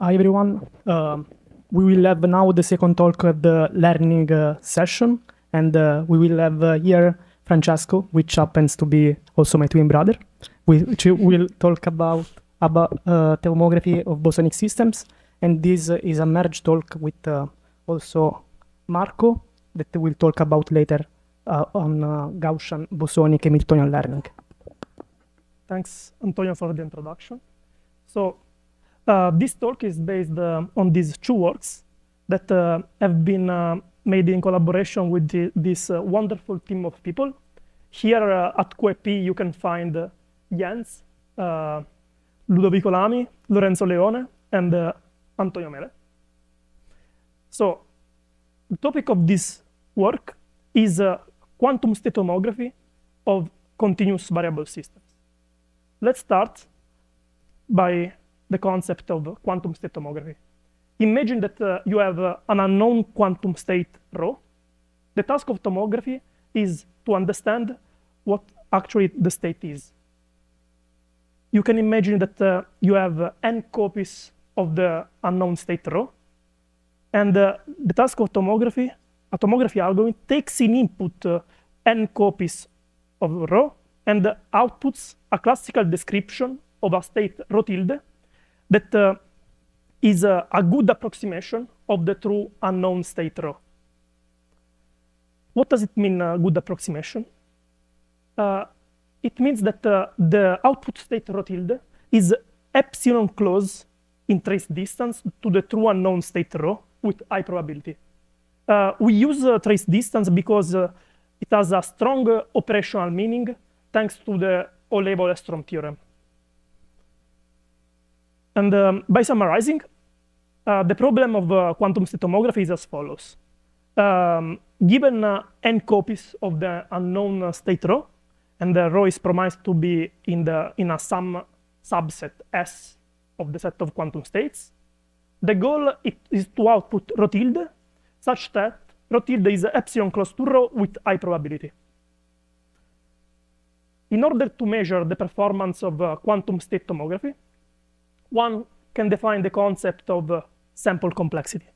Hi everyone. We will have now the second talk of the learning session, and we will have here Francesco, which happens to be also my twin brother, which will talk about tomography of bosonic systems, and this is a merged talk with also Marco that we'll talk about later on Gaussian bosonic Hamiltonian learning. Thanks, Antonio, for the introduction. So this talk is based on these two works that have been made in collaboration with this wonderful team of people. Here at QIP, you can find Jens, Ludovico Lami, Lorenzo Leone, and Antonio Mele. So the topic of this work is quantum state tomography of continuous variable systems. Let's start by the concept of quantum state tomography. Imagine that you have an unknown quantum state ρ. The task of tomography is to understand what actually the state is. You can imagine that you have n copies of the unknown state ρ, and the task of tomography, a tomography algorithm, takes in input n copies of ρ and outputs a classical description of a state ρ tilde that is a good approximation of the true unknown state ρ. What does it mean, good approximation? It means that the output state ρ tilde is epsilon close in trace distance to the true unknown state ρ with high probability. We use trace distance because it has a strong operational meaning thanks to the Euler-Wallström theorem. And by summarizing, the problem of quantum state tomography is as follows. Given n copies of the unknown state ρ, and the ρ is promised to be in a subset S of the set of quantum states, the goal is to output ρ tilde such that ρ tilde is epsilon close to ρ with high probability. In order to measure the performance of quantum state tomography, one can define the concept of sample complexity.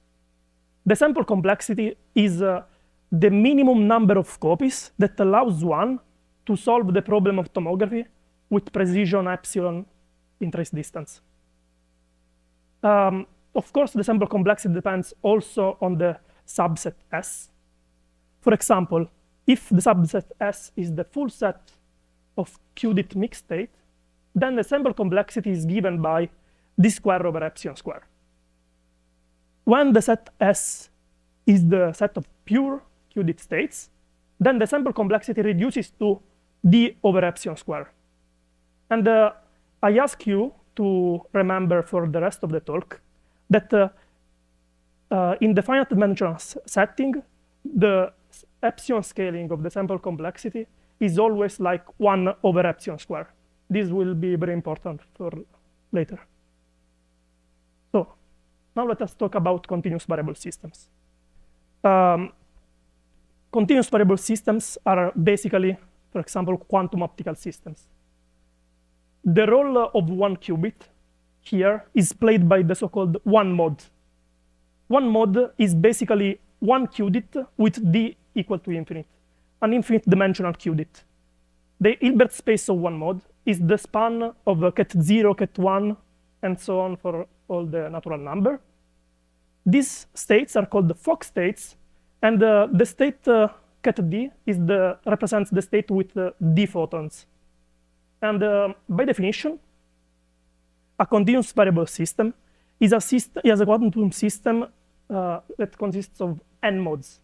The sample complexity is the minimum number of copies that allows one to solve the problem of tomography with precision epsilon in trace distance. Of course, the sample complexity depends also on the subset S. For example, if the subset S is the full set of qubit mixed state, then the sample complexity is given by d square over epsilon square. When the set S is the set of pure qubit states, then the sample complexity reduces to d over epsilon square. And I ask you to remember for the rest of the talk that in the finite dimensional setting, the epsilon scaling of the sample complexity is always like 1 over epsilon square. This will be very important for later. So now let us talk about continuous variable systems. Continuous variable systems are basically, for example, quantum optical systems. The role of one qubit here is played by the so-called one mod. One mod is basically one qubit with d equal to infinite, an infinite dimensional qubit. The Hilbert space of one mod is the span of ket 0, ket 1, and so on for all the natural number. These states are called the Fock states, and the state ket d represents the state with d photons. And by definition, a continuous variable system is a quantum system that consists of n mods.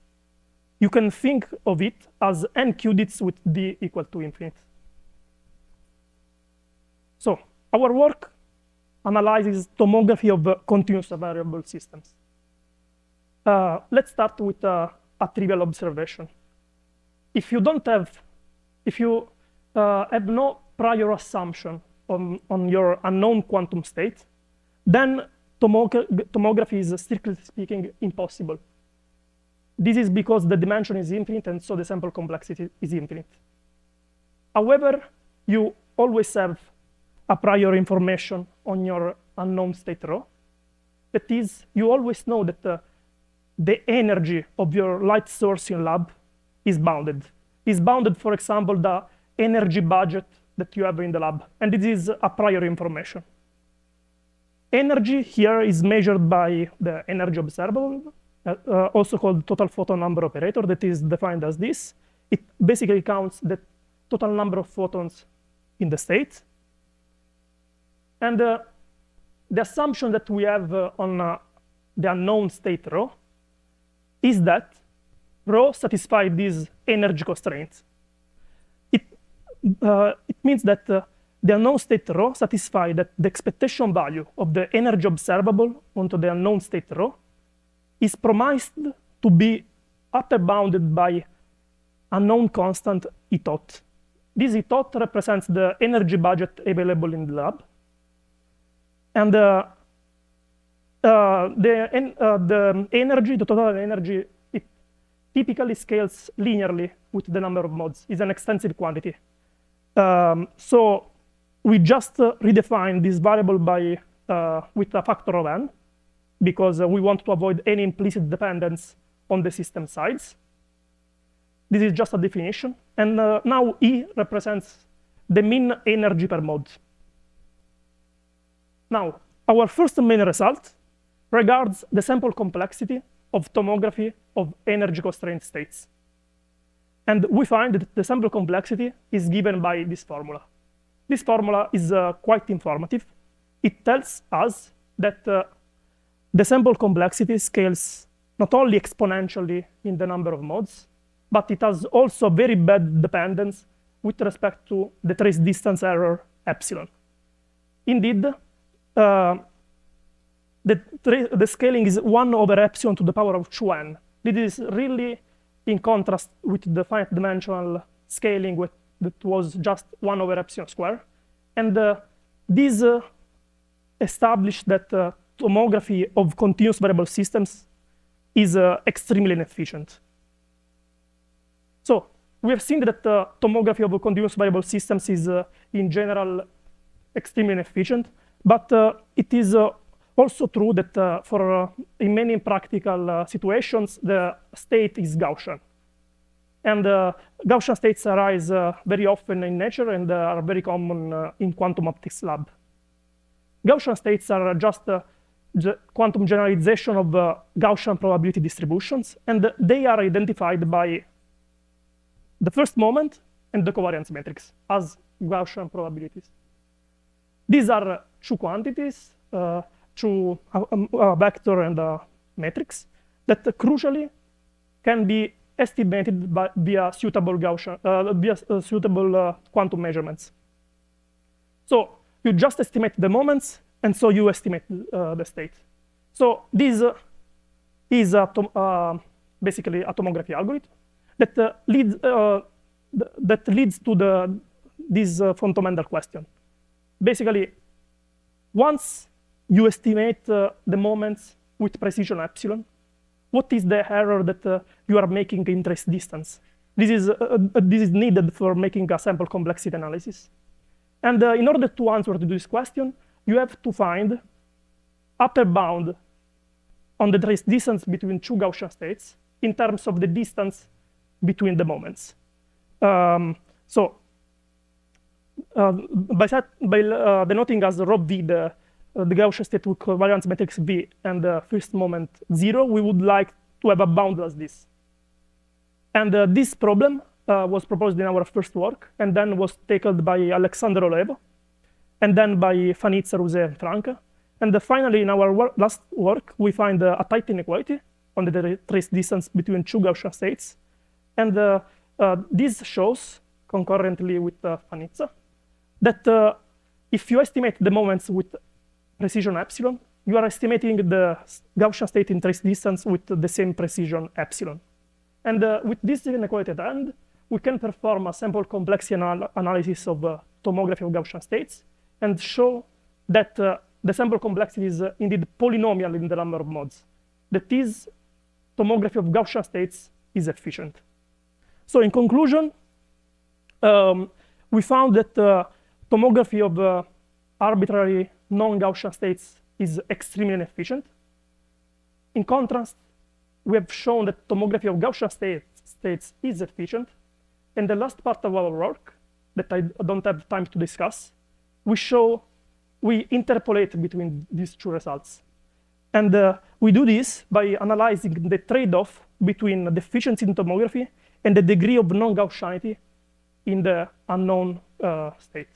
You can think of it as n qubits with d equal to infinite. So our work analyzes tomography of continuous variable systems. Let's start with a trivial observation. If you have no prior assumption on your unknown quantum state, then tomography is, strictly speaking, impossible. This is because the dimension is infinite, and so the sample complexity is infinite. However, you always have a prior information on your unknown state ρ, That is, you always know that the energy of your light source in lab is bounded. Is bounded, for example, the energy budget that you have in the lab. And this is a priori information. Energy here is measured by the energy observable, also called total photon number operator, that is defined as this. It basically counts the total number of photons in the state. And the assumption that we have on the unknown state rho is that rho satisfies these energy constraints. It means that the unknown state rho satisfies that the expectation value of the energy observable onto the unknown state rho is promised to be upper bounded by a known constant E tot. This E tot represents the energy budget available in the lab. And the energy, the total energy, it typically scales linearly with the number of modes. It's an extensive quantity. So we just redefine this variable by with a factor of n, because we want to avoid any implicit dependence on the system sides. This is just a definition. And now E represents the mean energy per mode. Now, our first main result regards the sample complexity of tomography of energy-constrained states. And we find that the sample complexity is given by this formula. This formula is quite informative. It tells us that the sample complexity scales not only exponentially in the number of modes, but it has also very bad dependence with respect to the trace distance error epsilon. Indeed, the scaling is 1 over epsilon to the power of 2n. This is really in contrast with the finite dimensional scaling that was just 1 over epsilon square. And this established that tomography of continuous variable systems is extremely inefficient. So we have seen that tomography of continuous variable systems is, in general, extremely inefficient. But it is also true that in many practical situations, the state is Gaussian. And Gaussian states arise very often in nature and are very common in quantum optics lab. Gaussian states are just quantum generalization of Gaussian probability distributions, and they are identified by the first moment and the covariance matrix as Gaussian probabilities. These are two quantities, two vector and a matrix, that crucially can be estimated via suitable Gaussian, suitable quantum measurements. So you just estimate the moments, and so you estimate the state. So this is basically a tomography algorithm that leads to this fundamental question. Basically, once you estimate the moments with precision epsilon, what is the error that you are making in trace distance? This is needed for making a sample complexity analysis. And in order to answer to this question, you have to find upper bound on the trace distance between two Gaussian states in terms of the distance between the moments. By denoting as rho v the Gaussian state with covariance matrix V and the first moment 0, we would like to have a bound as this. And this problem was proposed in our first work, and then was tackled by Alexander Olevo, and then by Fanizza, Rouzé, and Franca. And finally, in our last work, we find a tight inequality on the trace distance between two Gaussian states. And this shows, concurrently with Fanizza, that if you estimate the moments with precision epsilon, you are estimating the Gaussian state in trace distance with the same precision epsilon. And with this inequality at hand, we can perform a sample complexity analysis of tomography of Gaussian states and show that the sample complexity is indeed polynomial in the number of modes. That is, tomography of Gaussian states is efficient. So in conclusion, we found that tomography of arbitrary non-Gaussian states is extremely inefficient. In contrast, we have shown that tomography of Gaussian states is efficient. And the last part of our work, that I don't have time to discuss, we interpolate between these two results. And we do this by analyzing the trade-off between the efficiency in tomography and the degree of non-Gaussianity in the unknown state.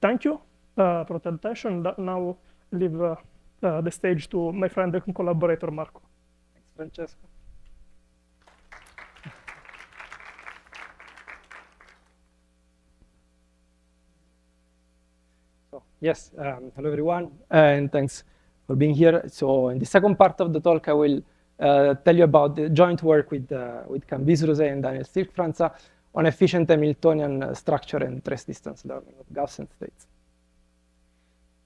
Thank you for the attention. Now I leave the stage to my friend and collaborator, Marco. Thanks, Francesco. So, yes, hello everyone, and thanks for being here. So in the second part of the talk, I will tell you about the joint work with Cambyse, Rouzé, and Daniel Stilck, Franca, on efficient Hamiltonian structure and trace distance learning of Gaussian states.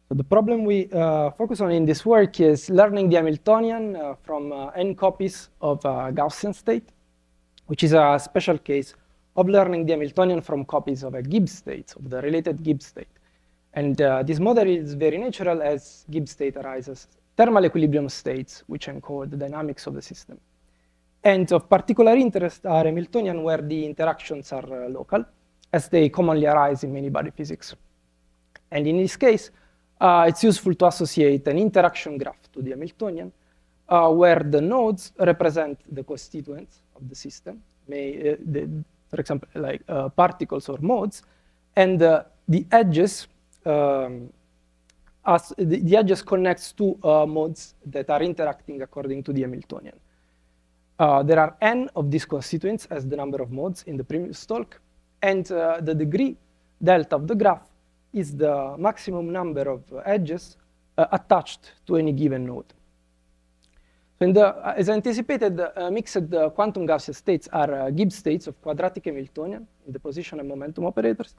So the problem we focus on in this work is learning the Hamiltonian from n copies of a Gaussian state, which is a special case of learning the Hamiltonian from copies of a Gibbs state, of the related Gibbs state. And this model is very natural as Gibbs state arises thermal equilibrium states, which encode the dynamics of the system. And of particular interest are Hamiltonian where the interactions are local, as they commonly arise in many body physics. And in this case, it's useful to associate an interaction graph to the Hamiltonian, where the nodes represent the constituents of the system, for example, like particles or modes, and the edges the edges connects two modes that are interacting according to the Hamiltonian. There are n of these constituents as the number of modes in the previous talk, and the degree delta of the graph is the maximum number of edges attached to any given node. So as anticipated, mixed quantum Gaussian states are Gibbs states of quadratic Hamiltonian in the position and momentum operators.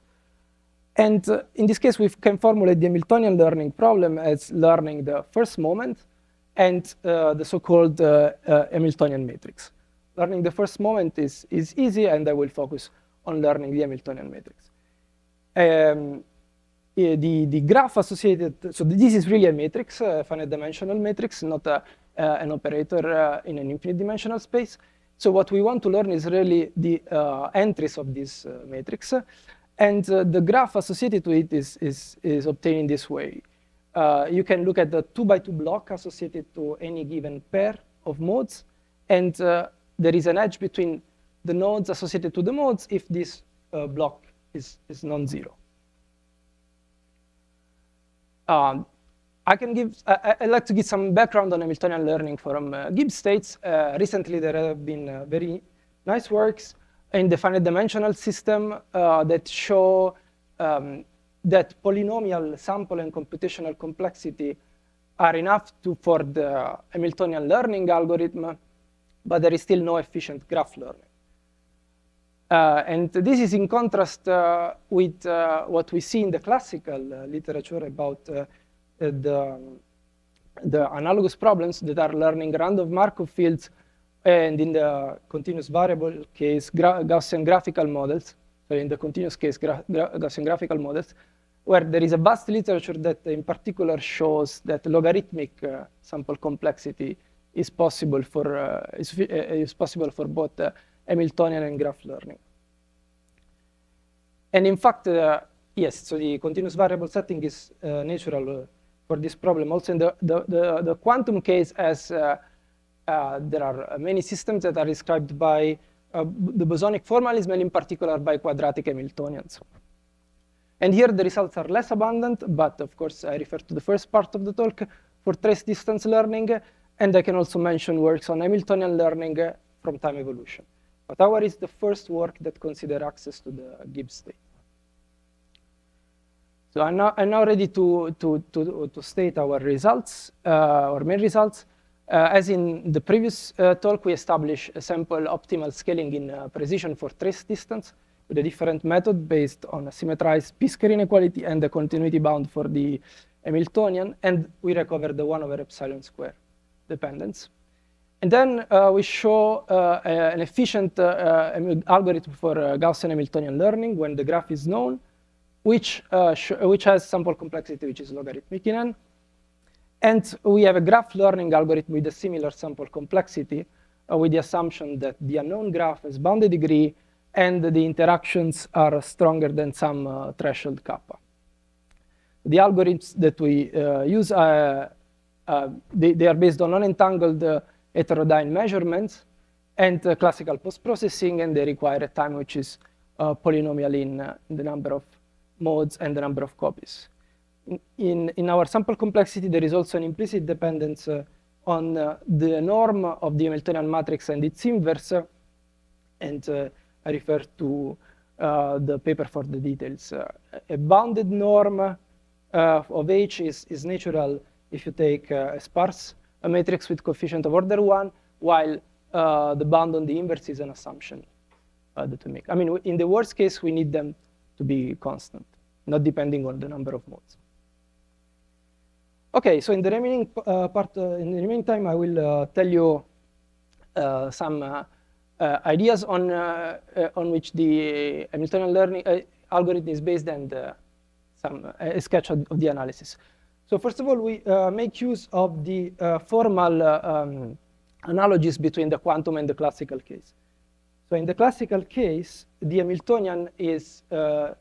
And in this case, we can formulate the Hamiltonian learning problem as learning the first moment and the so-called Hamiltonian matrix. Learning the first moment is easy, and I will focus on learning the Hamiltonian matrix. The graph associated, so this is really a matrix, a finite dimensional matrix, not an operator in an infinite dimensional space. So what we want to learn is really the entries of this matrix. And the graph associated to it is obtained in this way. You can look at the 2x2 block associated to any given pair of modes, and there is an edge between the nodes associated to the modes if this block is non-zero. I'd like to give some background on Hamiltonian learning from Gibbs states. Recently, there have been very nice works in the finite dimensional system that show that polynomial sample and computational complexity are enough for the Hamiltonian learning algorithm, but there is still no efficient graph learning. And this is in contrast with what we see in the classical literature about the analogous problems that are learning random Markov fields, and in the continuous variable case, Gaussian graphical models, so in the continuous case, Gaussian graphical models, where there is a vast literature that in particular shows that logarithmic sample complexity is possible for both Hamiltonian and graph learning. And in fact, yes, so the continuous variable setting is natural for this problem. Also in the quantum case, as there are many systems that are described by the bosonic formalism, and in particular by quadratic Hamiltonians. And here the results are less abundant, but of course I refer to the first part of the talk for trace distance learning, and I can also mention works on Hamiltonian learning from time evolution. But our is the first work that consider access to the Gibbs state. So I'm now ready to state our results, our main results. As in the previous talk, we established a sample optimal scaling in precision for trace distance with a different method based on a symmetrized p-square inequality and the continuity bound for the Hamiltonian, and we recovered the 1/epsilon² dependence. And then we show an efficient algorithm for Gaussian Hamiltonian learning when the graph is known, which has sample complexity which is logarithmic in n. And we have a graph learning algorithm with a similar sample complexity, with the assumption that the unknown graph has bounded degree and the interactions are stronger than some threshold kappa. The algorithms that we use, they are based on unentangled heterodyne measurements and classical post-processing, and they require a time which is polynomial in the number of modes and the number of copies. In our sample complexity, there is also an implicit dependence on the norm of the Hamiltonian matrix and its inverse, and I refer to the paper for the details. A bounded norm of H is natural if you take a sparse matrix with coefficient of order 1, while the bound on the inverse is an assumption that we make. I mean, in the worst case, we need them to be constant, not depending on the number of modes. Okay, so in the remaining in the remaining time, I will tell you some ideas on which the Hamiltonian learning algorithm is based, and a sketch of the analysis. So first of all, we make use of the formal analogies between the quantum and the classical case. So in the classical case, the Hamiltonian is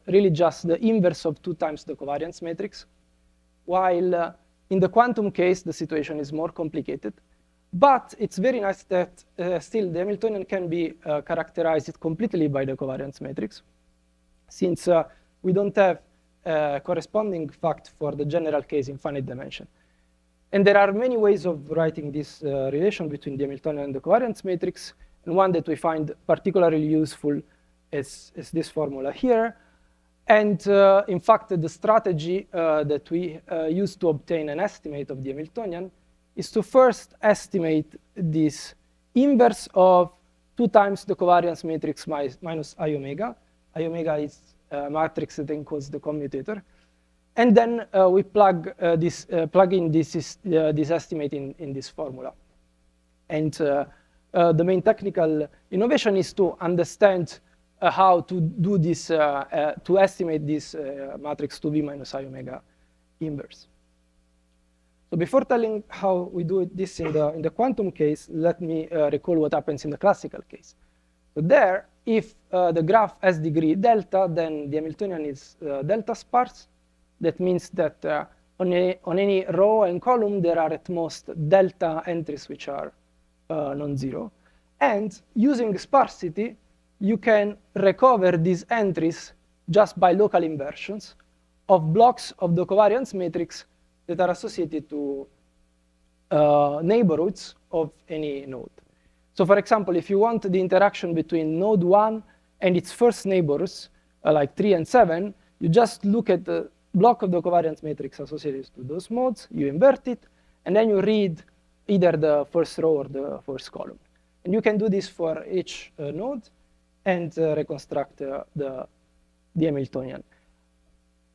really just the inverse of 2 times the covariance matrix, while in the quantum case, the situation is more complicated. But it's very nice that still the Hamiltonian can be characterized completely by the covariance matrix, since we don't have a corresponding fact for the general case in finite dimension. And there are many ways of writing this relation between the Hamiltonian and the covariance matrix, and one that we find particularly useful is this formula here. And in fact, the strategy that we use to obtain an estimate of the Hamiltonian is to first estimate this inverse of 2 times the covariance matrix minus I omega. I omega is a matrix that encodes the commutator. And then we plug in this estimate in this formula. And the main technical innovation is to understand how to do this, to estimate this matrix 2V minus I omega inverse. So before telling how we do this in the quantum case, let me recall what happens in the classical case. So there, if the graph has degree delta, then the Hamiltonian is delta sparse. That means that on any row and column, there are at most delta entries which are non-zero. And using sparsity, you can recover these entries just by local inversions of blocks of the covariance matrix that are associated to neighborhoods of any node. So for example, if you want the interaction between node 1 and its first neighbors, like 3 and 7, you just look at the block of the covariance matrix associated to those modes, you invert it, and then you read either the first row or the first column. And you can do this for each node and reconstruct the Hamiltonian.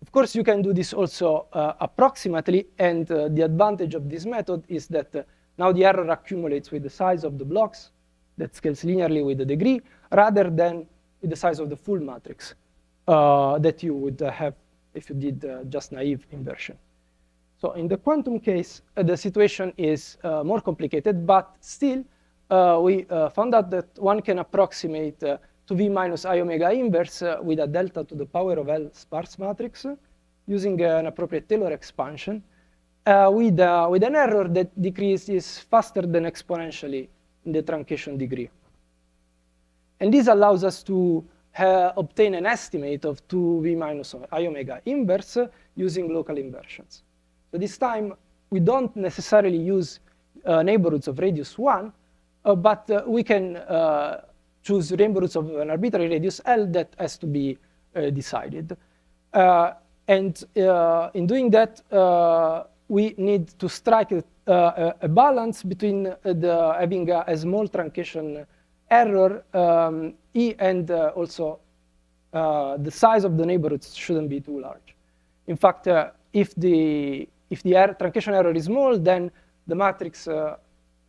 Of course, you can do this also approximately, and the advantage of this method is that now the error accumulates with the size of the blocks that scales linearly with the degree, rather than with the size of the full matrix that you would have if you did just naive inversion. So in the quantum case, the situation is more complicated, but still we found out that one can approximate to V minus I omega inverse with a delta to the power of L sparse matrix using an appropriate Taylor expansion with an error that decreases faster than exponentially in the truncation degree. And this allows us to obtain an estimate of 2V minus I omega inverse using local inversions. So this time, we don't necessarily use neighborhoods of radius 1, but we can choose neighborhoods of an arbitrary radius L that has to be decided. And in doing that, we need to strike a balance between having a small truncation error, E, and also the size of the neighborhoods shouldn't be too large. In fact, if the truncation error is small, then the matrix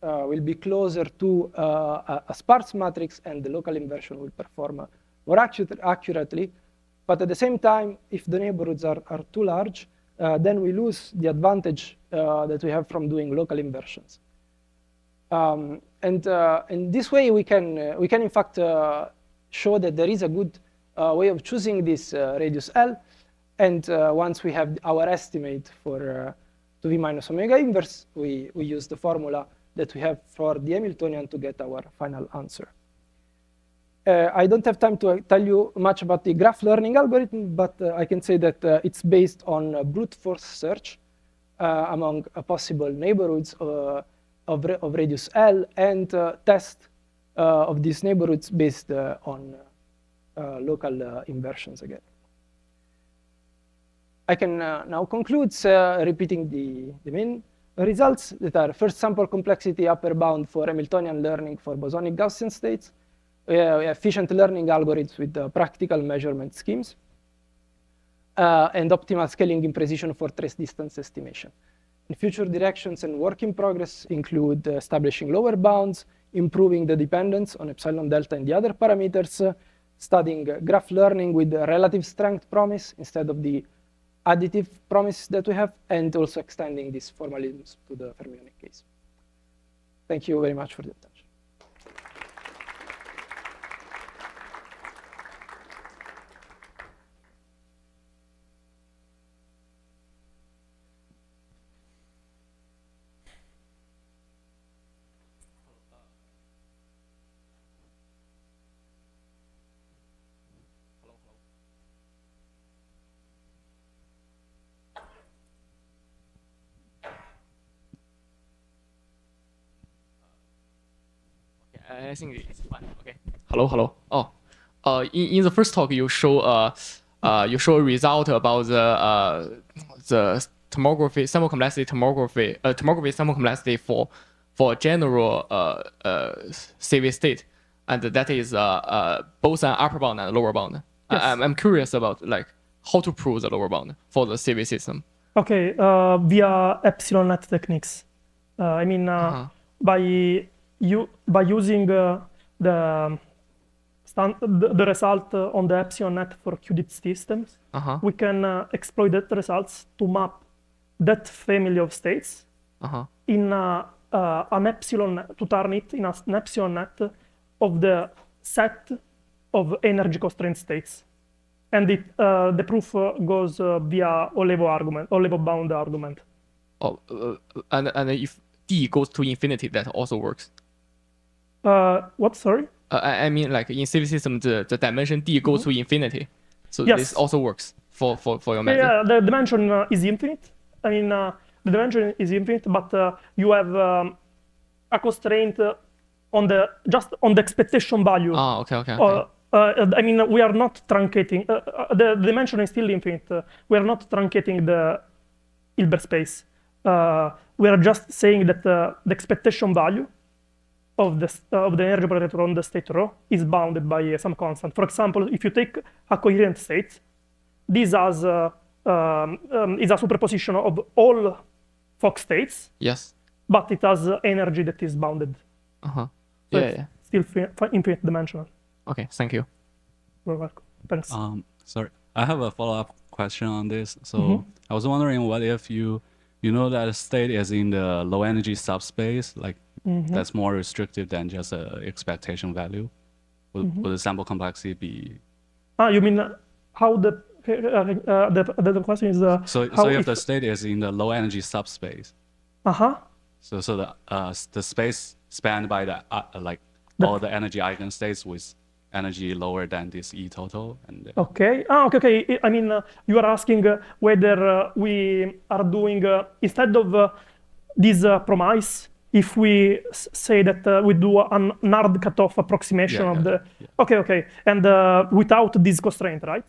will be closer to a sparse matrix, and the local inversion will perform more accurately. But at the same time, if the neighborhoods are too large, then we lose the advantage that we have from doing local inversions. And in this way, we can in fact show that there is a good way of choosing this radius L. And once we have our estimate for 2v minus omega inverse, we use the formula that we have for the Hamiltonian to get our final answer. I don't have time to tell you much about the graph learning algorithm, but I can say that it's based on brute force search among possible neighborhoods of radius L and test of these neighborhoods based on local inversions again. I can now conclude repeating the main results that are first sample complexity upper bound for Hamiltonian learning for bosonic Gaussian states, efficient learning algorithms with practical measurement schemes, and optimal scaling in precision for trace distance estimation. And future directions and work in progress include establishing lower bounds, improving the dependence on epsilon delta and the other parameters, studying graph learning with relative strength promise instead of the additive promise that we have, and also extending these formalisms to the fermionic case. Thank you very much for the attention. I think it's fine. Okay. Hello. Oh, in the first talk you show a result about the tomography sample complexity tomography sample complexity for general CV state, and that is both an upper bound and a lower bound. Yes. I'm curious about like how to prove the lower bound for the CV system. Okay, via epsilon net techniques. I mean, by using the result on the epsilon net for QDIT systems, we can exploit that results to map that family of states in an epsilon, to turn it in an epsilon net of the set of energy constrained states. And the proof goes via Olevo bound argument. Oh, and if D goes to infinity, that also works. What? Sorry. I mean, like in CV system, the dimension D goes to infinity, so yes. This also works for your method. Yeah, the dimension is infinite. I mean, the dimension is infinite, but you have a constraint on the expectation value. Ah, okay. I mean, we are not truncating. The dimension is still infinite. We are not truncating the Hilbert space. We are just saying that the expectation value of the energy operator on the state rho is bounded by some constant. For example, if you take a coherent state, this has is a superposition of all Fock states. Yes. But it has energy that is bounded. So yeah. Still infinite dimensional. Okay, thank you. You're welcome. Thanks. Sorry, I have a follow-up question on this. So I was wondering, what if you know that a state is in the low energy subspace, like that's more restrictive than just an expectation value? Would the sample complexity be? You mean how the question is? So if the state is in the low energy subspace. So the space spanned by the all the energy eigenstates with energy lower than this E total. And okay. Okay. I mean, you are asking whether we are doing instead of this promise, if we say that we do an hard cutoff approximation of the. Yeah. Okay. And without this constraint, right?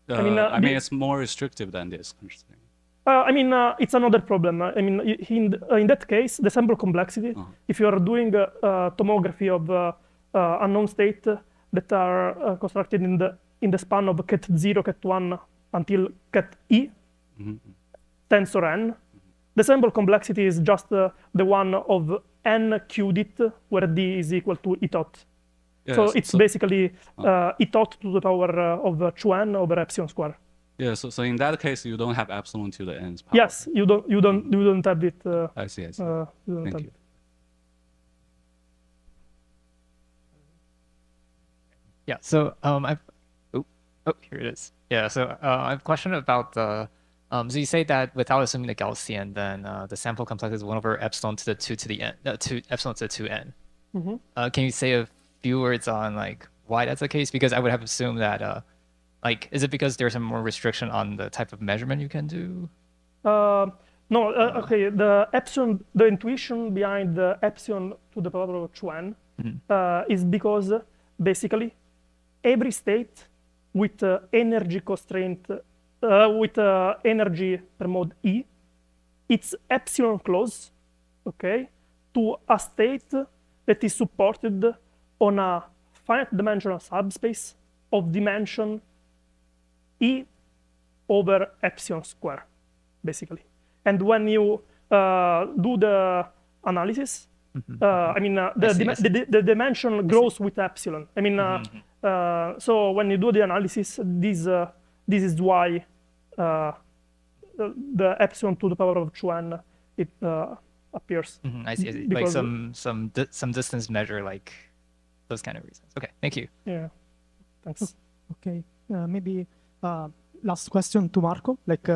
I mean, it's more restrictive than this constraint. I mean, it's another problem. I mean, in that case, the sample complexity, if you are doing tomography of unknown state that are constructed in the span of ket 0, ket 1 until ket E, tensor n, the sample complexity is just the one of n QDIT, where D is equal to E tot. Yeah, so it's basically E tot to the power of 2n over epsilon square. Yeah, so in that case, you don't have epsilon to the nth power. Yes, you don't have it. I see. You don't Thank have you. it. Yeah. So here it is. Yeah. So I have a question about the. So you say that without assuming the Gaussian, then the sample complex is 1 over epsilon to the 2 to the n, epsilon to the 2n. Can you say a few words on like why that's the case? Because I would have assumed that like, is it because there's some more restriction on the type of measurement you can do? No. Okay. The epsilon, the intuition behind the epsilon to the power of 2n is because basically every state with energy constraint, with energy per mode E, it's epsilon close, okay, to a state that is supported on a finite dimensional subspace of dimension E over epsilon square, basically. And when you do the analysis, I mean, the dimension grows with epsilon. I mean, so when you do the analysis, this is why the epsilon to the power of 2n it appears. I see. Like some distance measure, like those kind of reasons. Okay, thank you. Yeah, thanks. Okay, maybe last question to Marco. Like,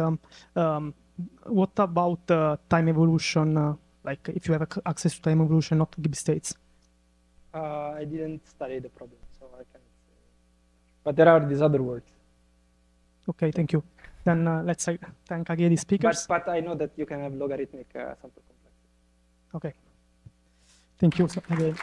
what about time evolution? Like, if you have access to time evolution, not to give states. I didn't study the problem, so I can't say. But there are these other words. Okay, thank you. Then let's thank again the speakers. But I know that you can have logarithmic sample complexity. Okay. Thank you again.